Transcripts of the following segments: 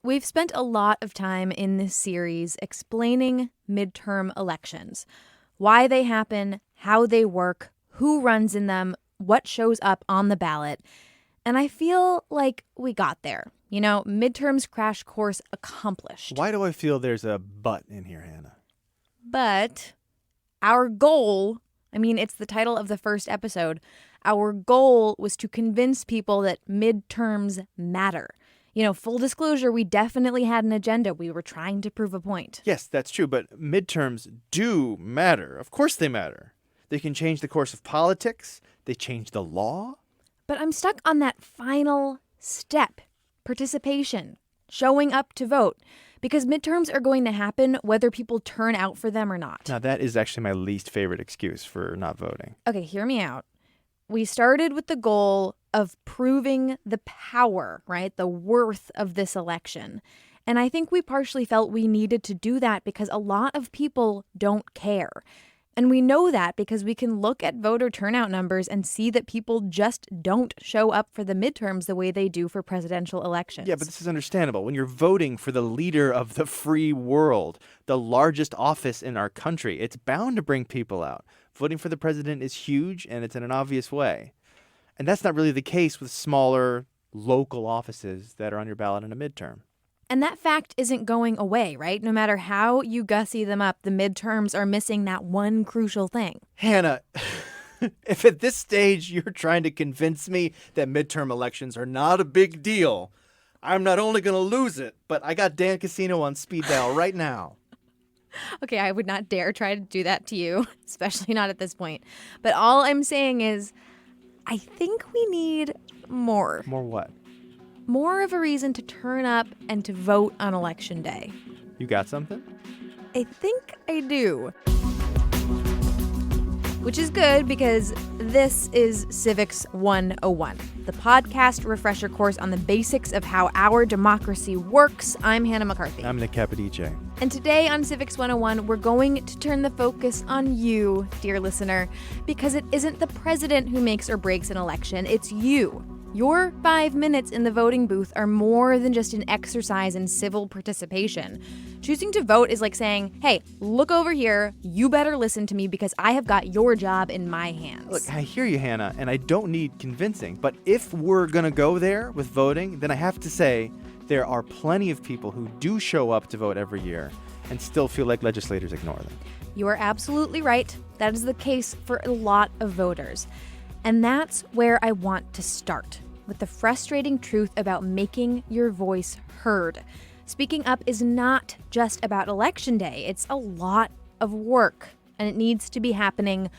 We've spent a lot of time in this series explaining midterm elections, why they happen, how they work, who runs in them, what shows up on the ballot. And I feel like we got there. You know, midterms crash course accomplished. Why do I feel there's a but in here, Hannah? But our goal, it's the title of the first episode, our goal was to convince people that midterms matter. You know, full disclosure, we definitely had an agenda. We were trying to prove a point. Yes, that's true, but midterms do matter. Of course they matter. They can change the course of politics. They change the law. But I'm stuck on that final step, participation, showing up to vote, because midterms are going to happen whether people turn out for them or not. Now, that is actually my least favorite excuse for not voting. Okay, hear me out. We started with the goal of proving the power, right? The worth of this election. And I think we partially felt we needed to do that because a lot of people don't care. And we know that because we can look at voter turnout numbers and see that people just don't show up for the midterms the way they do for presidential elections. Yeah, but this is understandable. When you're voting for the leader of the free world, the largest office in our country, it's bound to bring people out. Voting for the president is huge, and it's in an obvious way. And that's not really the case with smaller local offices that are on your ballot in a midterm. And that fact isn't going away, right? No matter how you gussy them up, the midterms are missing that one crucial thing. Hannah, if at this stage you're trying to convince me that midterm elections are not a big deal, I'm not only going to lose it, but I got Dan Casino on speed dial right now. Okay, I would not dare try to do that to you, especially not at this point. But all I'm saying is, I think we need more. More what? More of a reason to turn up and to vote on Election Day. You got something? I think I do. Which is good because this is Civics 101, the podcast refresher course on the basics of how our democracy works. I'm Hannah McCarthy. I'm Nick Capodice. And today on Civics 101, we're going to turn the focus on you, dear listener, because it isn't the president who makes or breaks an election, it's you. Your 5 minutes in the voting booth are more than just an exercise in civil participation. Choosing to vote is like saying, hey, look over here, you better listen to me because I have got your job in my hands. Look, I hear you, Hannah, and I don't need convincing, but if we're going to go there with voting, then I have to say there are plenty of people who do show up to vote every year and still feel like legislators ignore them. You are absolutely right. That is the case for a lot of voters. And that's where I want to start, with the frustrating truth about making your voice heard. Speaking up is not just about Election Day. It's a lot of work, and it needs to be happening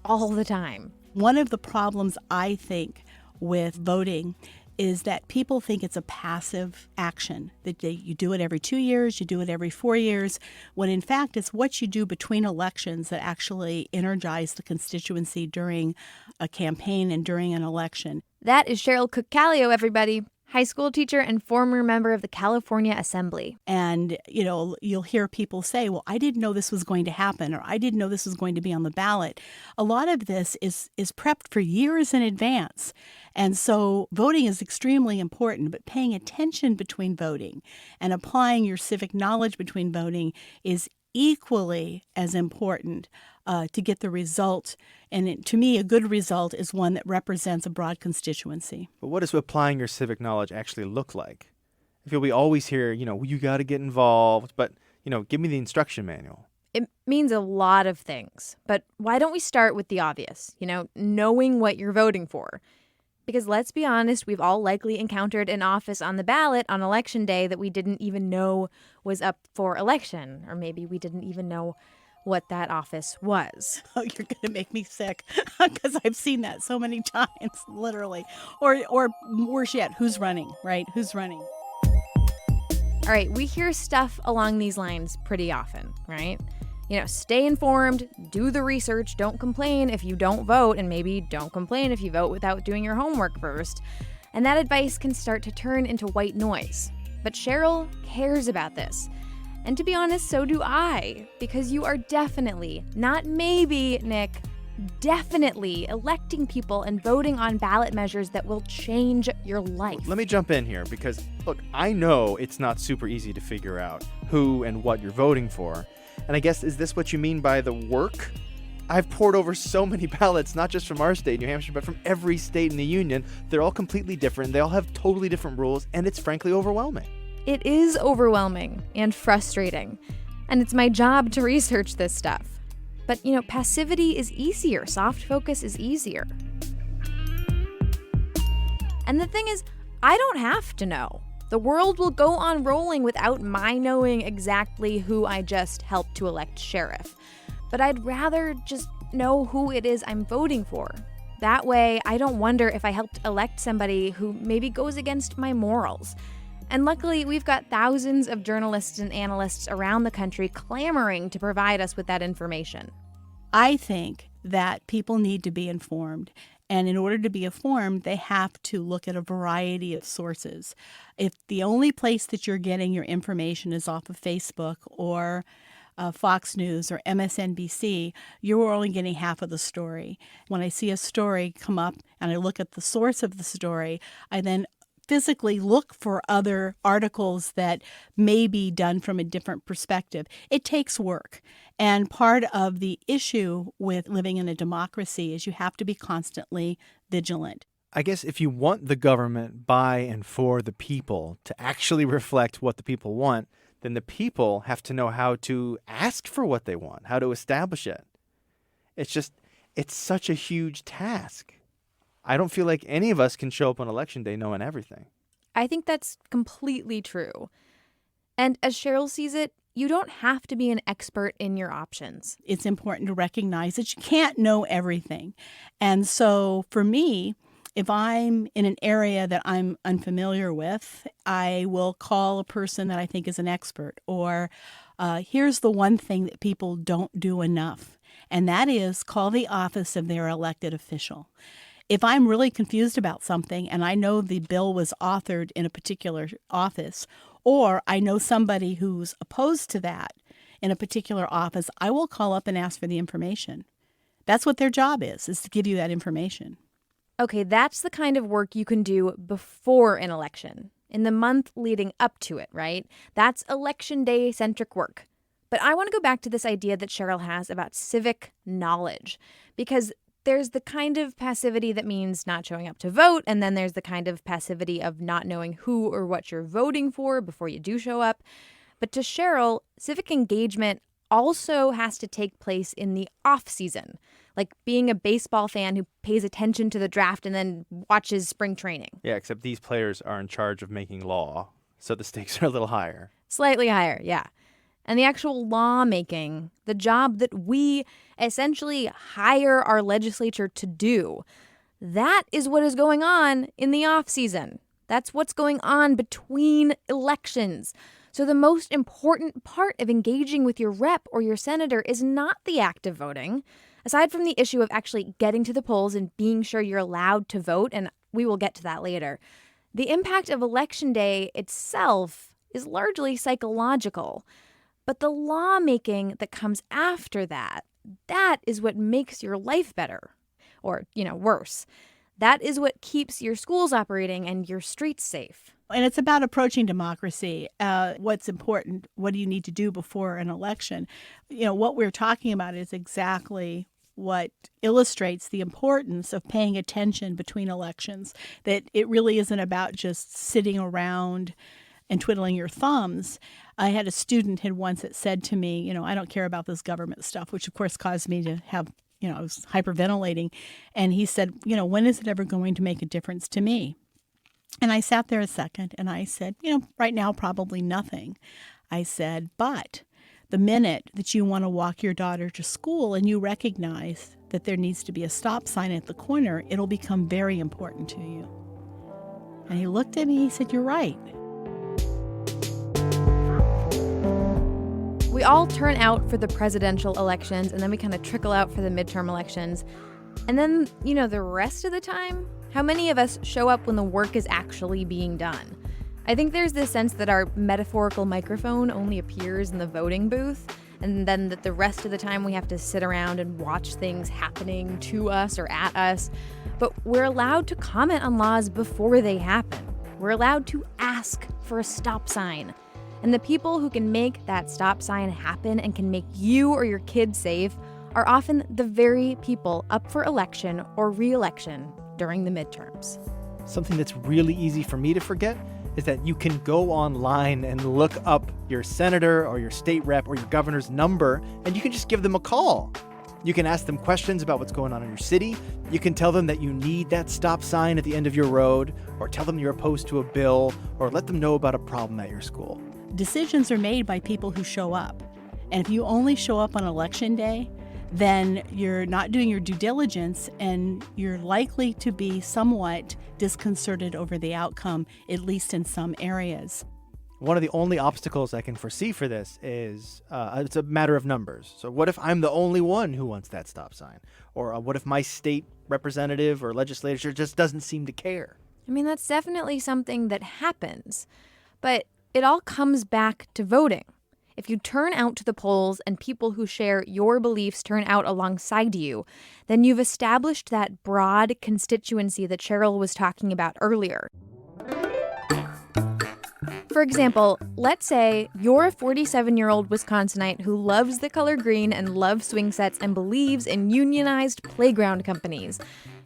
all the time. One of the problems, I think, with voting is that people think it's a passive action, that you do it every 2 years, you do it every 4 years, when in fact it's what you do between elections that actually energize the constituency during a campaign and during an election. That is Cheryl Cook-Kallio, everybody. High school teacher and former member of the California Assembly. And, you'll hear people say, well, I didn't know this was going to happen, or I didn't know this was going to be on the ballot. A lot of this is prepped for years in advance. And so voting is extremely important, but paying attention between voting and applying your civic knowledge between voting is equally as important to get the result. And to me, a good result is one that represents a broad constituency. But what does applying your civic knowledge actually look like? I feel we always hear, you got to get involved, but, give me the instruction manual. It means a lot of things. But why don't we start with the obvious, knowing what you're voting for? Because let's be honest, we've all likely encountered an office on the ballot on Election Day that we didn't even know was up for election, or maybe we didn't even know what that office was. Oh, you're going to make me sick because I've seen that so many times, literally. Or worse yet, who's running, right? Who's running? All right, we hear stuff along these lines pretty often, right? Stay informed, do the research, don't complain if you don't vote, and maybe don't complain if you vote without doing your homework first. And that advice can start to turn into white noise. But Cheryl cares about this. And to be honest, so do I, because you are definitely, not maybe, Nick, definitely electing people and voting on ballot measures that will change your life. Let me jump in here because, look, I know it's not super easy to figure out who and what you're voting for. And I guess, is this what you mean by the work? I've poured over so many ballots, not just from our state, New Hampshire, but from every state in the union. They're all completely different. They all have totally different rules, and it's frankly overwhelming. It is overwhelming and frustrating. And it's my job to research this stuff. But, passivity is easier. Soft focus is easier. And the thing is, I don't have to know. The world will go on rolling without my knowing exactly who I just helped to elect sheriff. But I'd rather just know who it is I'm voting for. That way, I don't wonder if I helped elect somebody who maybe goes against my morals. And luckily, we've got thousands of journalists and analysts around the country clamoring to provide us with that information. I think that people need to be informed. And in order to be informed, they have to look at a variety of sources. If the only place that you're getting your information is off of Facebook or Fox News or MSNBC, you're only getting half of the story. When I see a story come up and I look at the source of the story, I then physically look for other articles that may be done from a different perspective. It takes work. And part of the issue with living in a democracy is you have to be constantly vigilant. I guess if you want the government by and for the people to actually reflect what the people want, then the people have to know how to ask for what they want, how to establish it. It's such a huge task. I don't feel like any of us can show up on election day knowing everything. I think that's completely true. And as Cheryl sees it, you don't have to be an expert in your options. It's important to recognize that you can't know everything. And so for me, if I'm in an area that I'm unfamiliar with, I will call a person that I think is an expert. Or here's the one thing that people don't do enough, and that is call the office of their elected official. If I'm really confused about something and I know the bill was authored in a particular office, or I know somebody who's opposed to that in a particular office, I will call up and ask for the information. That's what their job is to give you that information. Okay, that's the kind of work you can do before an election, in the month leading up to it, right? That's election day centric work. But I want to go back to this idea that Cheryl has about civic knowledge, because there's the kind of passivity that means not showing up to vote, and then there's the kind of passivity of not knowing who or what you're voting for before you do show up. But to Cheryl, civic engagement also has to take place in the off season, like being a baseball fan who pays attention to the draft and then watches spring training. Yeah, except these players are in charge of making law, so the stakes are a little higher. Slightly higher, yeah. And the actual lawmaking, the job that we essentially hire our legislature to do, that is what is going on in the off season. That's what's going on between elections. So the most important part of engaging with your rep or your senator is not the act of voting. Aside from the issue of actually getting to the polls and being sure you're allowed to vote, and we will get to that later, the impact of Election Day itself is largely psychological. But the lawmaking that comes after that is what makes your life better. Or, worse. That is what keeps your schools operating and your streets safe. And it's about approaching democracy. What's important? What do you need to do before an election? What we're talking about is exactly what illustrates the importance of paying attention between elections, that it really isn't about just sitting around and twiddling your thumbs. I had a student had once that said to me, I don't care about this government stuff, which of course caused me to have, I was hyperventilating. And he said, when is it ever going to make a difference to me? And I sat there a second and I said, right now, probably nothing. I said, but the minute that you want to walk your daughter to school and you recognize that there needs to be a stop sign at the corner, it'll become very important to you. And he looked at me, he said, you're right. We all turn out for the presidential elections, and then we kind of trickle out for the midterm elections. And then, the rest of the time, how many of us show up when the work is actually being done? I think there's this sense that our metaphorical microphone only appears in the voting booth. and then that the rest of the time we have to sit around and watch things happening to us or at us. But we're allowed to comment on laws before they happen. We're allowed to ask for a stop sign. And the people who can make that stop sign happen and can make you or your kids safe are often the very people up for election or re-election during the midterms. Something that's really easy for me to forget is that you can go online and look up your senator or your state rep or your governor's number, and you can just give them a call. You can ask them questions about what's going on in your city. You can tell them that you need that stop sign at the end of your road, or tell them you're opposed to a bill, or let them know about a problem at your school. Decisions are made by people who show up. And if you only show up on election day, then you're not doing your due diligence, and you're likely to be somewhat disconcerted over the outcome, at least in some areas. One of the only obstacles I can foresee for this is it's a matter of numbers. So what if I'm the only one who wants that stop sign? Or what if my state representative or legislature just doesn't seem to care? I mean, that's definitely something that happens. But it all comes back to voting. If you turn out to the polls and people who share your beliefs turn out alongside you, then you've established that broad constituency that Cheryl was talking about earlier. For example, let's say you're a 47-year-old Wisconsinite who loves the color green and loves swing sets and believes in unionized playground companies.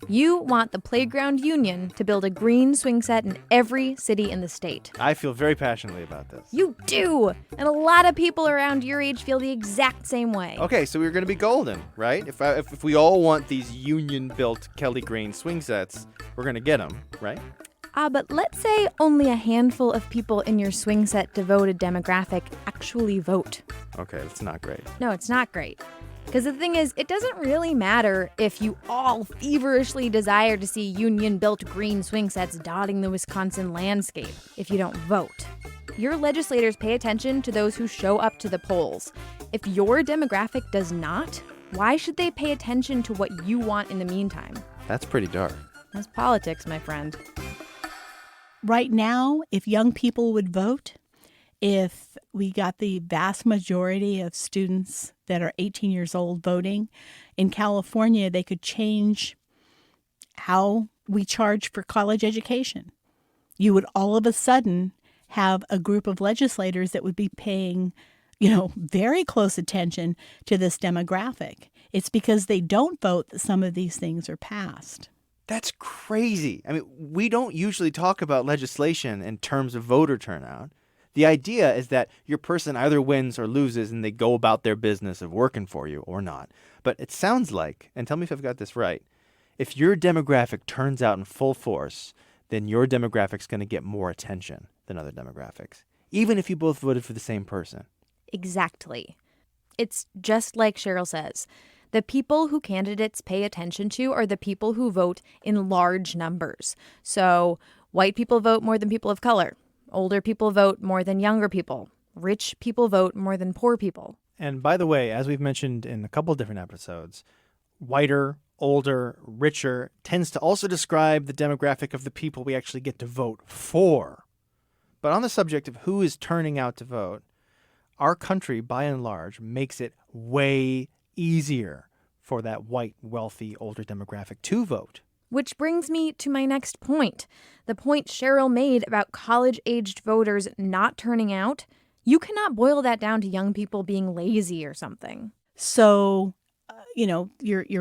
You want the playground union to build a green swing set in every city in the state. I feel very passionately about this. You do! And a lot of people around your age feel the exact same way. Okay, so we're going to be golden, right? If we all want these union-built Kelly Green swing sets, we're going to get them, right? But let's say only a handful of people in your swing set devoted demographic actually vote. Okay, that's not great. No, it's not great. Because the thing is, it doesn't really matter if you all feverishly desire to see union-built green swing sets dotting the Wisconsin landscape if you don't vote. Your legislators pay attention to those who show up to the polls. If your demographic does not, why should they pay attention to what you want in the meantime? That's pretty dark. That's politics, my friend. Right now, if young people would vote, if we got the vast majority of students that are 18 years old voting, in California, they could change how we charge for college education. You would all of a sudden have a group of legislators that would be paying, very close attention to this demographic. It's because they don't vote that some of these things are passed. That's crazy. I mean, we don't usually talk about legislation in terms of voter turnout. The idea is that your person either wins or loses and they go about their business of working for you or not. But it sounds like, and tell me if I've got this right, if your demographic turns out in full force, then your demographic's going to get more attention than other demographics, even if you both voted for the same person. Exactly. It's just like Cheryl says. The people who candidates pay attention to are the people who vote in large numbers. So white people vote more than people of color. Older people vote more than younger people. Rich people vote more than poor people. And by the way, as we've mentioned in a couple of different episodes, whiter, older, richer tends to also describe the demographic of the people we actually get to vote for. But on the subject of who is turning out to vote, our country, by and large, makes it way easier for that white, wealthy, older demographic to vote. Which brings me to my next point. The point Cheryl made about college-aged voters not turning out. You cannot boil that down to young people being lazy or something. So, you're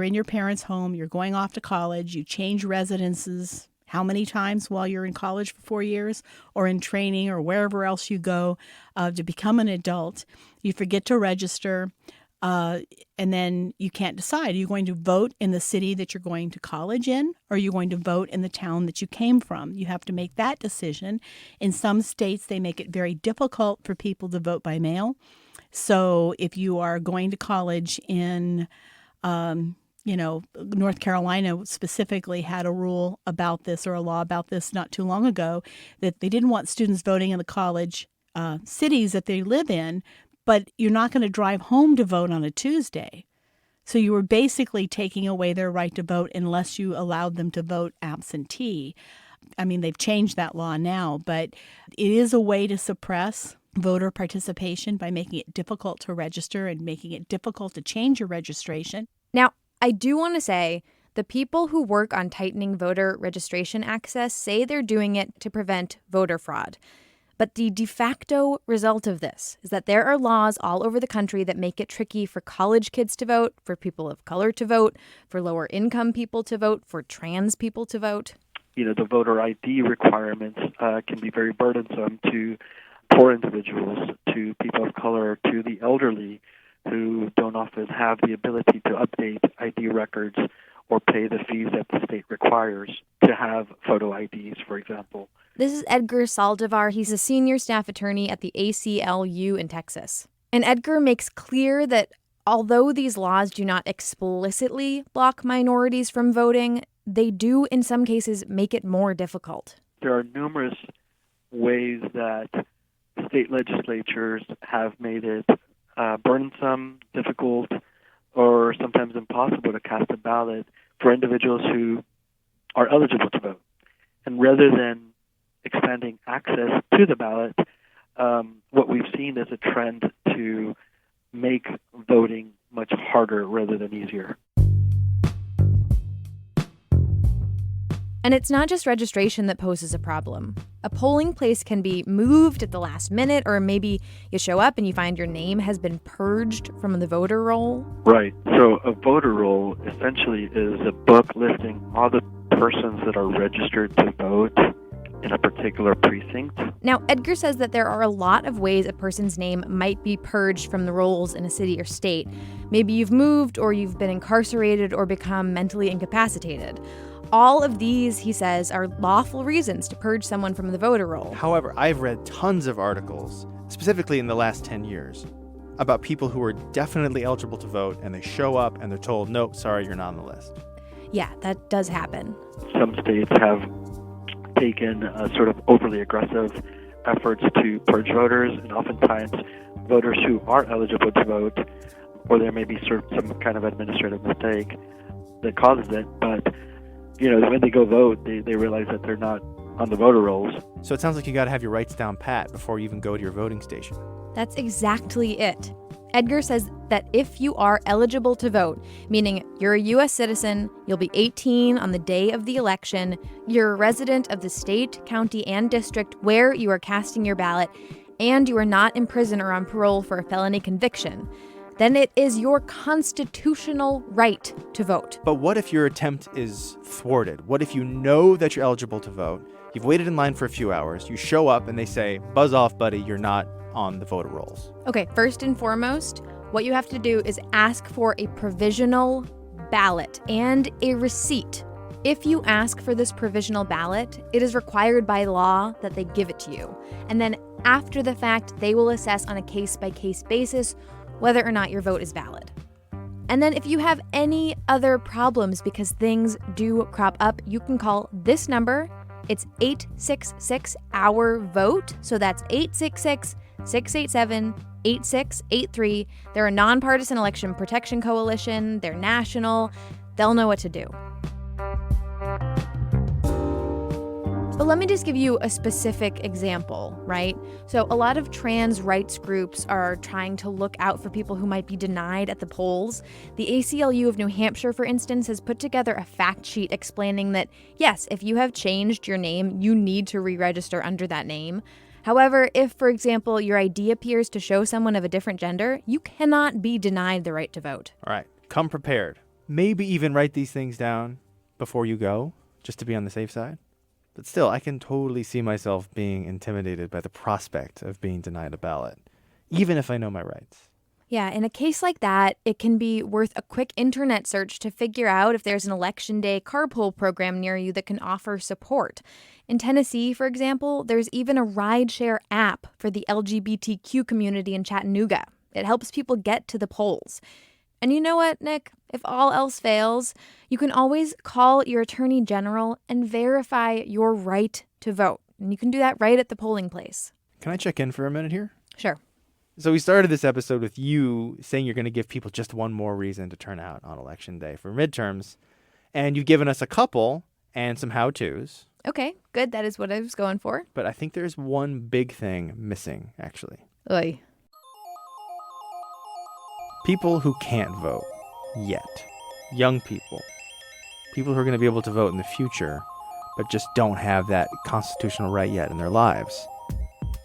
in your parents' home, you're going off to college, you change residences how many times while you're in college for 4 years or in training or wherever else you go to become an adult. You forget to register. And then you can't decide. Are you going to vote in the city that you're going to college in, or are you going to vote in the town that you came from? You have to make that decision. In some states, they make it very difficult for people to vote by mail. So if you are going to college in, North Carolina specifically had a rule about this or a law about this not too long ago, that they didn't want students voting in the college cities that they live in, but you're not going to drive home to vote on a Tuesday. So you were basically taking away their right to vote unless you allowed them to vote absentee. I mean, they've changed that law now, but it is a way to suppress voter participation by making it difficult to register and making it difficult to change your registration. Now, I do want to say the people who work on tightening voter registration access say they're doing it to prevent voter fraud. But the de facto result of this is that there are laws all over the country that make it tricky for college kids to vote, for people of color to vote, for lower income people to vote, for trans people to vote. The voter ID requirements can be very burdensome to poor individuals, to people of color, to the elderly who don't often have the ability to update ID records or pay the fees that the state requires to have photo IDs, for example. This is Edgar Saldivar. He's a senior staff attorney at the ACLU in Texas. And Edgar makes clear that although these laws do not explicitly block minorities from voting, they do in some cases make it more difficult. There are numerous ways that state legislatures have made it burdensome, difficult, or sometimes impossible to cast a ballot for individuals who are eligible to vote. And rather than expanding access to the ballot, what we've seen is a trend to make voting much harder rather than easier. And it's not just registration that poses a problem. A polling place can be moved at the last minute, or maybe you show up and you find your name has been purged from the voter roll. Right. So a voter roll essentially is a book listing all the persons that are registered to vote in a particular precinct. Now, Edgar says that there are a lot of ways a person's name might be purged from the rolls in a city or state. Maybe you've moved, or you've been incarcerated, or become mentally incapacitated. All of these, he says, are lawful reasons to purge someone from the voter roll. However, I've read tons of articles, specifically in the last 10 years, about people who are definitely eligible to vote, and they show up and they're told, no, sorry, you're not on the list. Yeah, that does happen. Some states have taken sort of overly aggressive efforts to purge voters, and oftentimes voters who are eligible to vote, or there may be sort of some kind of administrative mistake that causes it, but when they go vote, they realize that they're not on the voter rolls. So it sounds like you got to have your rights down pat before you even go to your voting station. That's exactly it. Edgar says that if you are eligible to vote, meaning you're a U.S. citizen, you'll be 18 on the day of the election, you're a resident of the state, county, and district where you are casting your ballot, and you are not in prison or on parole for a felony conviction, then it is your constitutional right to vote. But what if your attempt is thwarted? What if you know that you're eligible to vote, you've waited in line for a few hours, you show up and they say, buzz off, buddy, you're not on the voter rolls? Okay, first and foremost, what you have to do is ask for a provisional ballot and a receipt. If you ask for this provisional ballot, it is required by law that they give it to you. And then after the fact, they will assess on a case-by-case basis whether or not your vote is valid. And then if you have any other problems, because things do crop up, you can call this number. It's 866-OUR-VOTE. So that's 866-687-8683. They're a nonpartisan election protection coalition. They're national. They'll know what to do. But let me just give you a specific example, right? So a lot of trans rights groups are trying to look out for people who might be denied at the polls. The ACLU of New Hampshire, for instance, has put together a fact sheet explaining that, yes, if you have changed your name, you need to re-register under that name. However, if, for example, your ID appears to show someone of a different gender, you cannot be denied the right to vote. All right, come prepared. Maybe even write these things down before you go, just to be on the safe side. But still, I can totally see myself being intimidated by the prospect of being denied a ballot, even if I know my rights. Yeah, in a case like that, it can be worth a quick internet search to figure out if there's an election day carpool program near you that can offer support. In Tennessee, for example, there's even a rideshare app for the LGBTQ community in Chattanooga. It helps people get to the polls. And you know what, Nick? If all else fails, you can always call your attorney general and verify your right to vote. And you can do that right at the polling place. Can I check in for a minute here? Sure. So we started this episode with you saying you're going to give people just one more reason to turn out on Election Day for midterms. And you've given us a couple and some how-tos. Okay, good. That is what I was going for. But I think there's one big thing missing, actually. Oy. People who can't vote yet. Young people. People who are going to be able to vote in the future, but just don't have that constitutional right yet in their lives.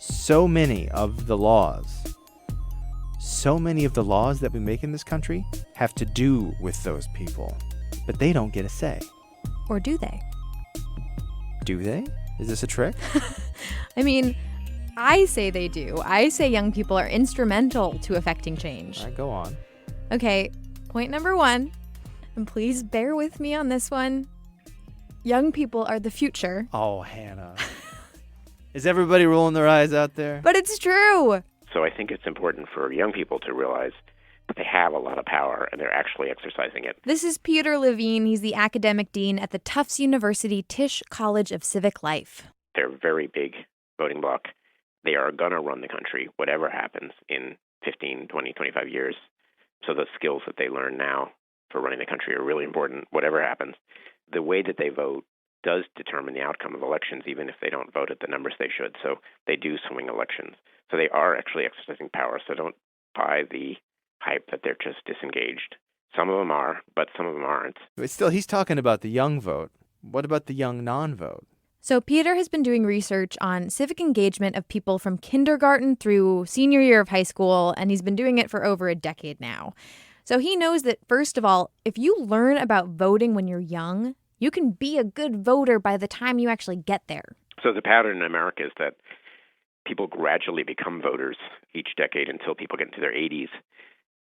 So many of the laws that we make in this country have to do with those people, but they don't get a say. Or do they? Do they? Is this a trick? I mean, I say they do. I say young people are instrumental to affecting change. All right, go on. Okay, point number 1, and please bear with me on this one. Young people are the future. Oh, Hannah. Is everybody rolling their eyes out there? But it's true. So I think it's important for young people to realize that they have a lot of power and they're actually exercising it. This is Peter Levine. He's the academic dean at the Tufts University Tisch College of Civic Life. They're a very big voting bloc. They are going to run the country, whatever happens in 15, 20, 25 years. So the skills that they learn now for running the country are really important, whatever happens. The way that they vote does determine the outcome of elections, even if they don't vote at the numbers they should. So they do swing elections. So they are actually exercising power. So don't buy the hype that they're just disengaged. Some of them are, but some of them aren't. But still, he's talking about the young vote. What about the young non-vote? So Peter has been doing research on civic engagement of people from kindergarten through senior year of high school, and he's been doing it for over a decade now. So he knows that, first of all, if you learn about voting when you're young, you can be a good voter by the time you actually get there. So the pattern in America is that people gradually become voters each decade until people get into their 80s.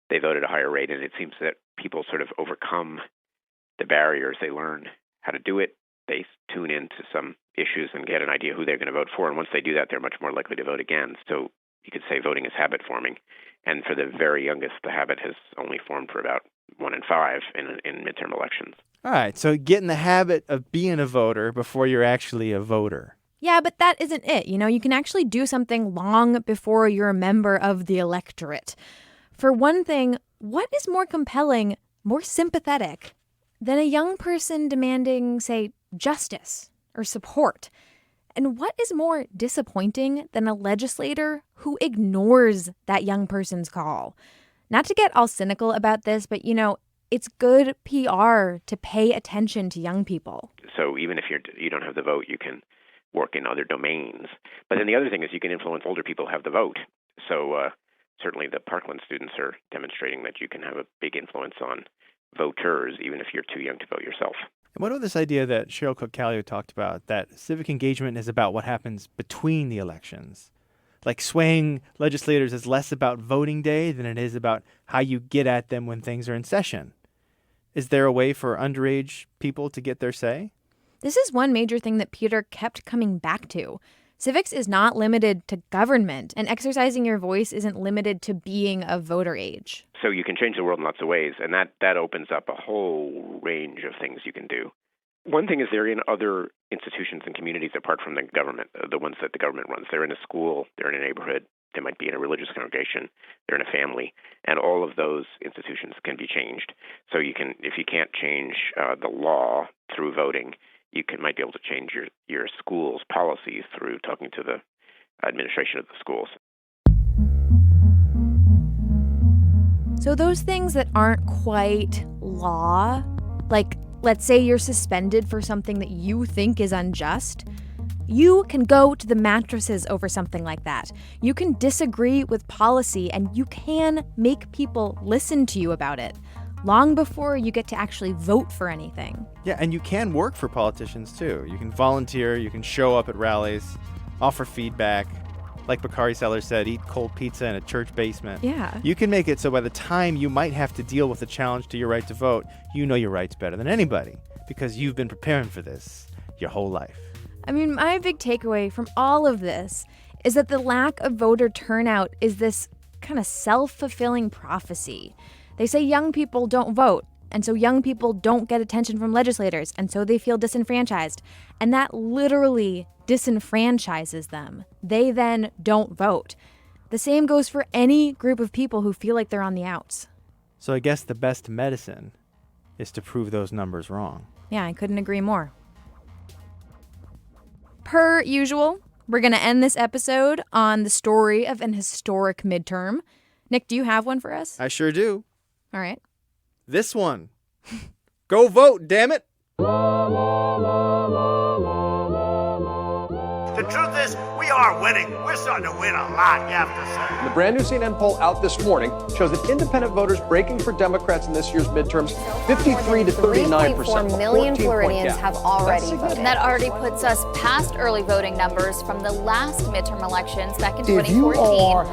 They vote at a higher rate, and it seems that people sort of overcome the barriers. They learn how to do it. They tune into some issues and get an idea who they're going to vote for. And once they do that, they're much more likely to vote again. So you could say voting is habit forming. And for the very youngest, the habit has only formed for about 1 in 5 in midterm elections. All right, so get in the habit of being a voter before you're actually a voter. Yeah, but that isn't it. You know, you can actually do something long before you're a member of the electorate. For one thing, what is more compelling, more sympathetic, than a young person demanding, say, justice or support? And what is more disappointing than a legislator who ignores that young person's call? Not to get all cynical about this, but, you know, it's good PR to pay attention to young people. So even if you don't have the vote, you can work in other domains. But then the other thing is you can influence older people to have the vote. So certainly the Parkland students are demonstrating that you can have a big influence on voters, even if you're too young to vote yourself. And what about this idea that Cheryl Cook-Kallio talked about, that civic engagement is about what happens between the elections? Like swaying legislators is less about voting day than it is about how you get at them when things are in session. Is there a way for underage people to get their say? This is one major thing that Peter kept coming back to. Civics is not limited to government, and exercising your voice isn't limited to being of voter age. So you can change the world in lots of ways, and that opens up a whole range of things you can do. One thing is they're in other institutions and communities apart from the government, the ones that the government runs. They're in a school, they're in a neighborhood, they might be in a religious congregation, they're in a family, and all of those institutions can be changed. So you can, if you can't change the law through voting, you might be able to change your school's policies through talking to the administration of the schools. So those things that aren't quite law, like let's say you're suspended for something that you think is unjust, you can go to the mattresses over something like that. You can disagree with policy and you can make people listen to you about it long before you get to actually vote for anything. Yeah, and you can work for politicians too. You can volunteer, you can show up at rallies, offer feedback. Like Bakari Sellers said, eat cold pizza in a church basement. Yeah. You can make it so by the time you might have to deal with the challenge to your right to vote, you know your rights better than anybody because you've been preparing for this your whole life. I mean, my big takeaway from all of this is that the lack of voter turnout is this kind of self-fulfilling prophecy. They say young people don't vote, and so young people don't get attention from legislators, and so they feel disenfranchised. And that literally disenfranchises them. They then don't vote. The same goes for any group of people who feel like they're on the outs. So I guess the best medicine is to prove those numbers wrong. Yeah, I couldn't agree more. Per usual, we're going to end this episode on the story of an historic midterm. Nick, do you have one for us? I sure do. All right. This one. Go vote, damn it! The truth is, we are winning. We're starting to win a lot, you have to say. The brand new CNN poll out this morning shows that independent voters breaking for Democrats in this year's midterms, 53 to 39%. 3.4 million Floridians have already voted. That already puts us past early voting numbers from the last midterm elections back in If 2014. you are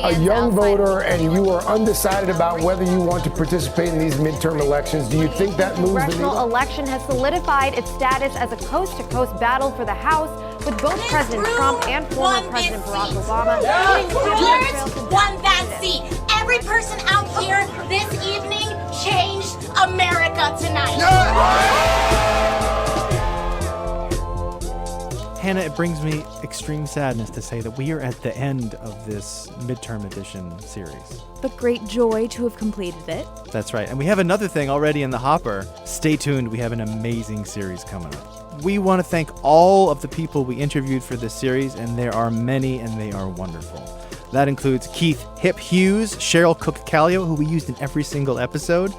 a young Jillian's voter and you are undecided about whether you want to participate in these midterm elections, do you think that moves the Congressional needle? election has solidified its status as a coast-to-coast battle for the House, with both President Trump and former President Barack Obama. Yours won that seat. Every person out here this evening changed America tonight. Hannah, it brings me extreme sadness to say that we are at the end of this midterm edition series. But great joy to have completed it. That's right. And we have another thing already in the hopper. Stay tuned. We have an amazing series coming up. We want to thank all of the people we interviewed for this series, and there are many, and they are wonderful. That includes Keith Hip Hughes, Cheryl Cook-Kallio, who we used in every single episode,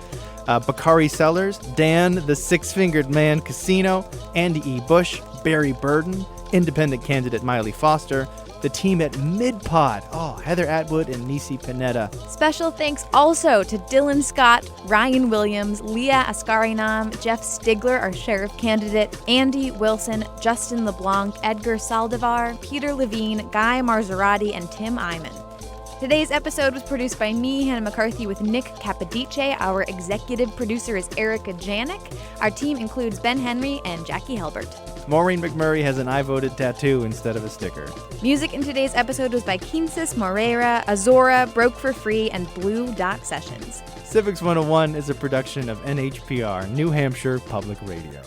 Bakari Sellers, Dan the Six-Fingered Man Casino, Andy E. Bush, Barry Burden, independent candidate Miley Foster, the team at MidPod, Heather Atwood and Nisi Panetta. Special thanks also to Dylan Scott, Ryan Williams, Leah Askarinam, Jeff Stigler, our sheriff candidate, Andy Wilson, Justin LeBlanc, Edgar Saldivar, Peter Levine, Guy Marzorati, and Tim Iman. Today's episode was produced by me, Hannah McCarthy, with Nick Capodice. Our executive producer is Erica Janik. Our team includes Ben Henry and Jackie Helbert. Maureen McMurray has an I voted tattoo instead of a sticker. Music in today's episode was by Kinsis Moreira, Azora, Broke for Free, and Blue Dot Sessions. Civics 101 is a production of NHPR, New Hampshire Public Radio.